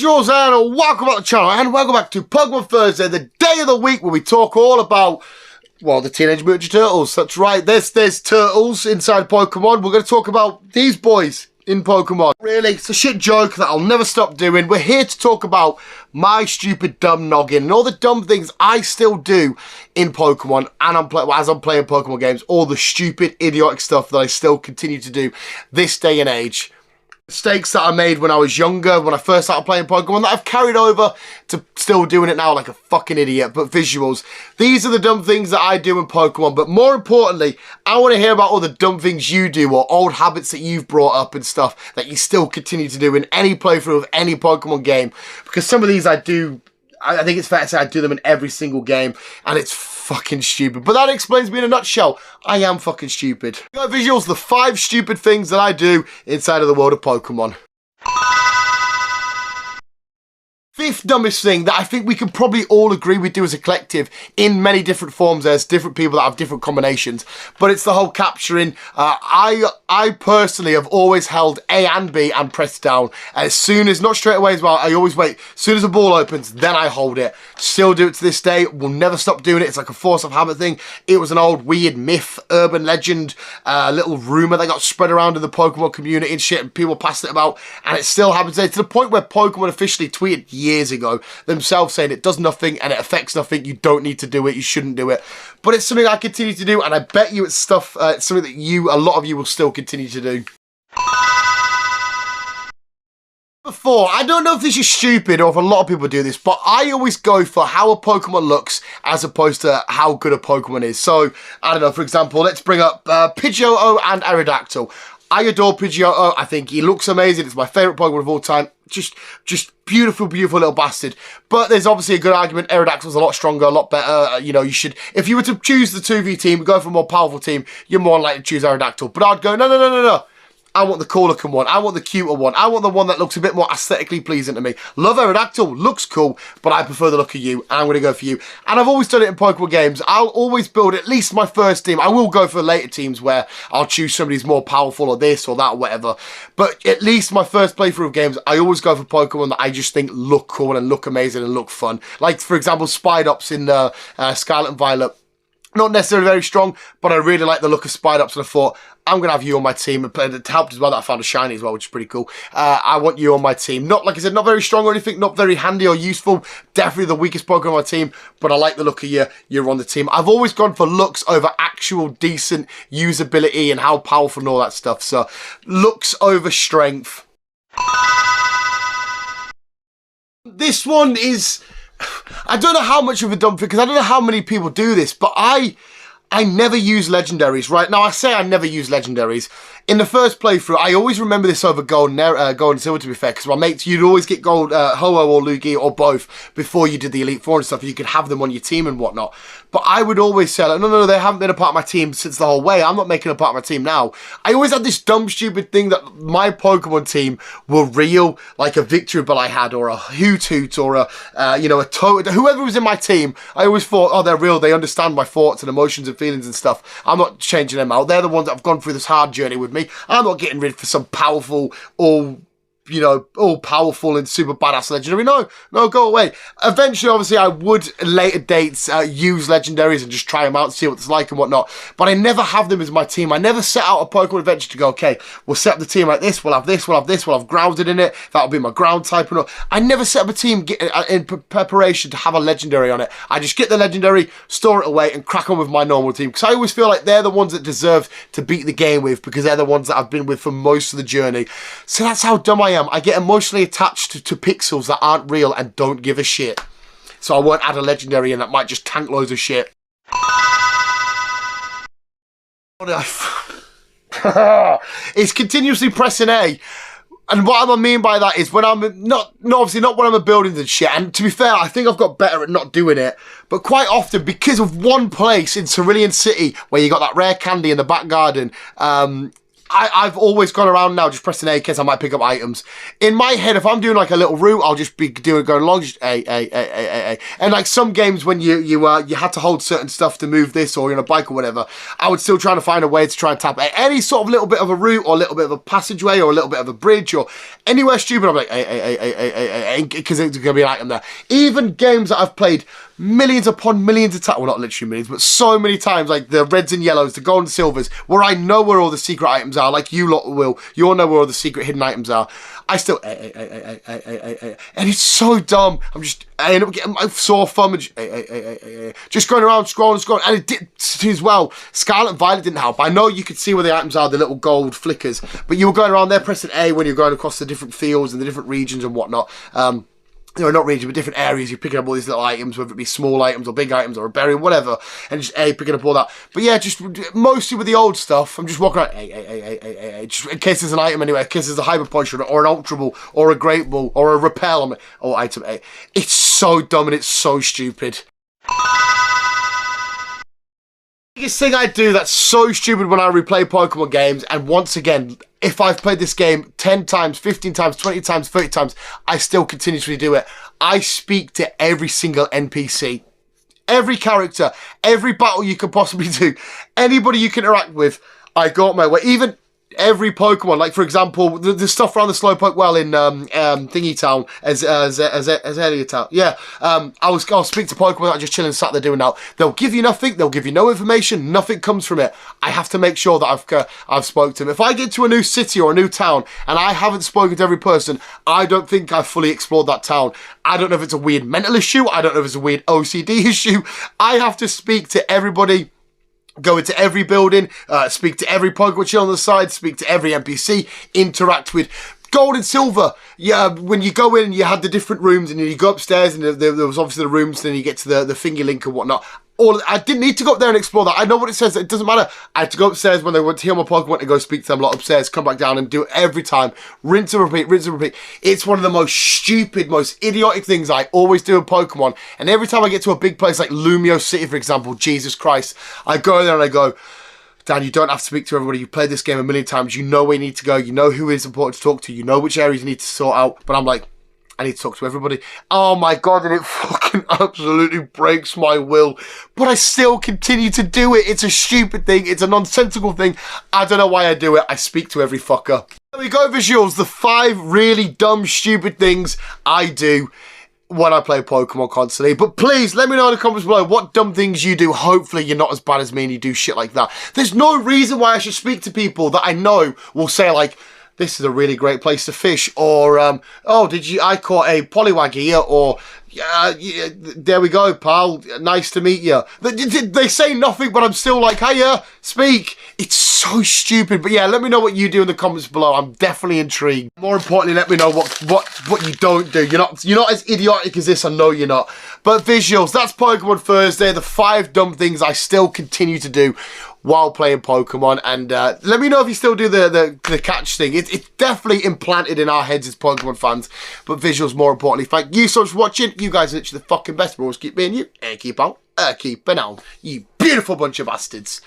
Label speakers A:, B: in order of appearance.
A: visuals and welcome back to the channel and welcome back to Pokémon Thursday, the day of the week where we talk all about, well, the Teenage Mutant Ninja Turtles. That's right, there's turtles inside Pokemon. We're going to talk about these boys in Pokemon. Really, it's a shit joke that I'll never stop doing. We're here to talk about my stupid dumb noggin and all the dumb things I still do in Pokemon and as I'm playing Pokemon games, all the stupid idiotic stuff that I still continue to do this day and age. Mistakes that I made when I was younger, when I first started playing Pokemon, that I've carried over to still doing it now like a fucking idiot. But visuals, these are the dumb things that I do in Pokemon. But more importantly, I want to hear about all the dumb things you do or old habits that you've brought up and stuff that you still continue to do in any playthrough of any Pokemon game. Because some of these I do, I think it's fair to say I do them in every single game, and it's fucking stupid. But that explains me in a nutshell. I am fucking stupid. Visuals, the 5 stupid things that I do inside of the world of Pokemon. Fifth dumbest thing that I think we can probably all agree we do as a collective in many different forms. There's different people that have different combinations, but it's the whole capturing. I personally have always held A and B and pressed down. As soon as, not straight away as well, I always wait. As soon as the ball opens, then I hold it. Still do it to this day. Will never stop doing it. It's like a force of habit thing. It was an old weird myth, urban legend, little rumor that got spread around in the Pokemon community and shit, and people passed it about, and it still happens today, to the point where Pokemon officially tweeted years ago themselves saying it does nothing and it affects nothing, you don't need to do it, you shouldn't do it. But it's something I continue to do, and I bet you it's stuff, it's something that a lot of you will still continue to do. Before, I don't know if this is stupid or if a lot of people do this, but I always go for how a Pokemon looks as opposed to how good a Pokemon is. So, I don't know, for example, let's bring up Pidgeotto and Aerodactyl. I adore Pidgeotto. I think he looks amazing. It's my favourite Pokemon of all time. Just beautiful, beautiful little bastard. But there's obviously a good argument. Aerodactyl's a lot stronger, a lot better. You know, you should, if you were to choose the 2v team, go for a more powerful team, you're more likely to choose Aerodactyl. But I'd go, no. I want the cool looking one. I want the cuter one. I want the one that looks a bit more aesthetically pleasing to me. Love Aerodactyl, looks cool, but I prefer the look of you. I'm going to go for you. And I've always done it in Pokemon games. I'll always build at least my first team. I will go for later teams where I'll choose somebody who's more powerful or this or that or whatever. But at least my first playthrough of games, I always go for Pokemon that I just think look cool and look amazing and look fun. Like, for example, Spidops in Scarlet and Violet. Not necessarily very strong, but I really like the look of Spidops, and I thought, I'm going to have you on my team. And it helped as well that I found a shiny as well, which is pretty cool. I want you on my team. Not, like I said, not very strong or anything, not very handy or useful. Definitely the weakest Pokemon on my team, but I like the look of you. You're on the team. I've always gone for looks over actual decent usability and how powerful and all that stuff. So, looks over strength. This one is, I don't know how much of a dumb thing, because I don't know how many people do this, but I never use legendaries, right? Now, I say I never use legendaries. In the first playthrough, I always remember this over Gold and Silver, to be fair, because my mates, you'd always get Gold, Ho-Oh or Lugia or both before you did the Elite Four and stuff, and you could have them on your team and whatnot. But I would always say, like, no, they haven't been a part of my team since the whole way. I'm not making a part of my team now. I always had this dumb, stupid thing that my Pokemon team were real, like a Victreebel I had, or a Hoot, or a, you know, a Toad, whoever was in my team. I always thought, oh, they're real. They understand my thoughts and emotions and feelings and stuff. I'm not changing them out. They're the ones that have gone through this hard journey with me. I'm not getting rid of some powerful, all powerful and super badass legendary. No, go away. Eventually, obviously, I would later dates use legendaries and just try them out and see what it's like and whatnot. But I never have them as my team. I never set out a Pokemon adventure to go, okay, we'll set up the team like this. We'll have this. We'll have this. We'll have grounded in it. That'll be my ground type. And all. I never set up a team in preparation to have a legendary on it. I just get the legendary, store it away, and crack on with my normal team. Because I always feel like they're the ones that deserve to beat the game with, because they're the ones that I've been with for most of the journey. So that's how dumb I am. I get emotionally attached to pixels that aren't real and don't give a shit. So I won't add a legendary in that might just tank loads of shit. It's continuously pressing A. And what I mean by that is when I'm obviously not when I'm building and shit. And to be fair, I think I've got better at not doing it. But quite often, because of one place in Cerulean City where you got that rare candy in the back garden, I've always gone around now just pressing A because I might pick up items. In my head, if I'm doing like a little route, I'll just be going along, just A. And like some games when you had to hold certain stuff to move this or in a bike or whatever, I would still try to find a way to try and tap A. Any sort of little bit of a route or a little bit of a passageway or a little bit of a bridge or anywhere stupid, I'm like A, because it's going to be an item there. Even games that I've played millions upon millions of times, well not literally millions, but so many times, like the reds and yellows, the gold and silvers, where I know where all the secret items are, like you lot will, you all know where all the secret hidden items are. I still, and it's so dumb. I end up getting my sore thumb and just going around scrolling, and it did as well. Scarlet and Violet didn't help. I know you could see where the items are, the little gold flickers, but you were going around there pressing A when you're going across the different fields and the different regions and whatnot. You know, not regions, but different areas. You're picking up all these little items, whether it be small items or big items or a berry or whatever, and just picking up all that. But yeah, just mostly with the old stuff, I'm just walking around, just in case there's an item anywhere, in case there's a hyper potion or an ultra ball or a great ball or a repel. I'm like, oh, item A. It's so dumb and it's so stupid. Biggest thing I do that's so stupid when I replay Pokemon games, and once again, if I've played this game 10 times, 15 times, 20 times, 30 times, I still continuously do it. I speak to every single NPC. Every character, every battle you can possibly do, anybody you can interact with, I go up my way. Even every Pokemon, like for example, the stuff around the Slowpoke well in Thingy Town, as Azalea Town. Yeah, I'll speak to Pokemon that are just chilling, sat there doing that. They'll give you nothing. They'll give you no information. Nothing comes from it. I have to make sure that I've spoke to them. If I get to a new city or a new town and I haven't spoken to every person, I don't think I've fully explored that town. I don't know if it's a weird mental issue. I don't know if it's a weird OCD issue. I have to speak to everybody. Go into every building, speak to every Pokemon chill on the side, speak to every NPC, interact with gold and silver. Yeah, when you go in, you had the different rooms, and you go upstairs, and there was obviously the rooms, then you get to the finger link and whatnot. I didn't need to go up there and explore that. I know what it says. It doesn't matter. I had to go upstairs when they went to heal my Pokemon and go speak to them a lot upstairs, come back down and do it every time. Rinse and repeat, rinse and repeat. It's one of the most stupid, most idiotic things I always do in Pokemon. And every time I get to a big place like Lumio City, for example, Jesus Christ, I go there and I go, Dan, you don't have to speak to everybody. You've played this game a million times. You know where you need to go. You know who is important to talk to. You know which areas you need to sort out. But I'm like, I need to talk to everybody. Oh my God, and it fucking absolutely breaks my will. But I still continue to do it. It's a stupid thing. It's a nonsensical thing. I don't know why I do it. I speak to every fucker. There we go, visuals. The 5 really dumb, stupid things I do when I play Pokemon constantly. But please, let me know in the comments below what dumb things you do. Hopefully you're not as bad as me and you do shit like that. There's no reason why I should speak to people that I know will say like, this is a really great place to fish, or oh, I caught a Poliwag here, or yeah, there we go, pal, nice to meet you. They say nothing, but I'm still like, hiya, speak. It's so stupid. But yeah, let me know what you do in the comments below. I'm definitely intrigued. More importantly, let me know what you don't do. You're not as idiotic as this. I know you're not. But visuals, that's Pokemon Thursday. The 5 dumb things I still continue to do while playing Pokemon, and let me know if you still do the catch thing. It's definitely implanted in our heads as Pokemon fans, but visuals more importantly. Thank you so much for watching. You guys are literally the fucking best. We'll always keep being you, and keep on, keeping on. You beautiful bunch of bastards.